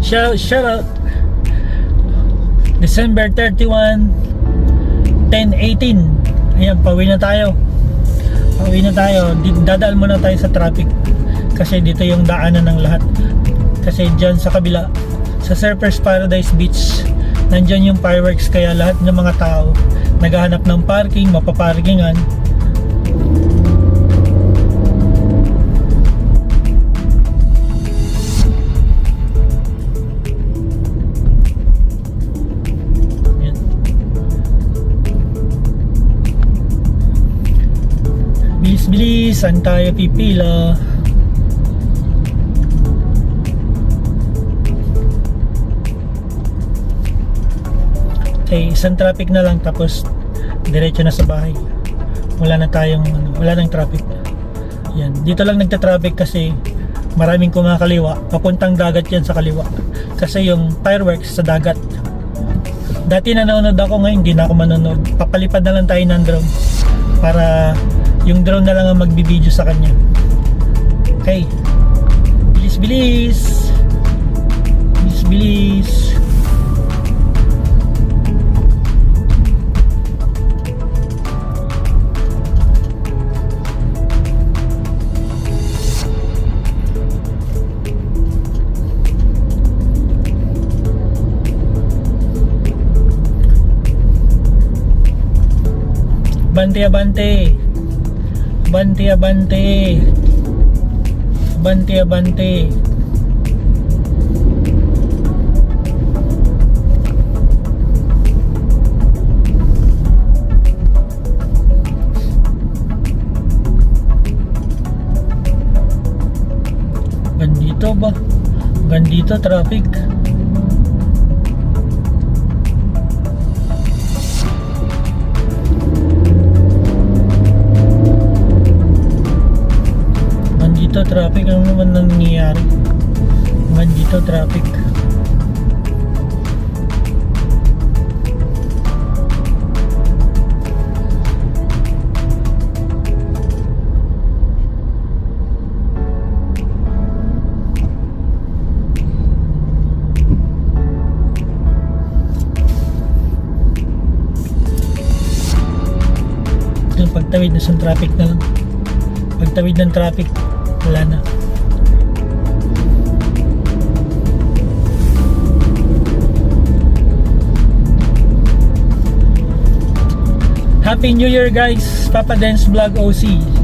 Shout out. December 31, 10:18. Ayan, pauwi na tayo. Dadaan muna tayo sa traffic kasi dito yung daanan ng lahat. Kasi dyan sa kabila, sa Surfers Paradise Beach, nandyan yung fireworks, kaya lahat ng mga tao naghahanap ng parking, mapaparkingan. Bilis, saan tayo pipila? Okay, isang traffic na lang tapos diretso na sa bahay. Wala nang traffic. Yan, dito lang nagta-traffic kasi maraming kumakaliwa. Papuntang dagat yan sa kaliwa. Kasi yung fireworks sa dagat. Dati nanonood ako, ngayon hindi na ako manonood. Papalipad na lang tayo ng drone para yung drone na lang ang magbibideo sa kanya. Okay, bilis. Abante. Bandito traffic. Dito traffic, ano naman nangyayari? Dito traffic. Yung pagtawid na sa traffic na lang. Pagtawid ng traffic, wala na. Happy New Year guys! Papa Dance Vlog OC.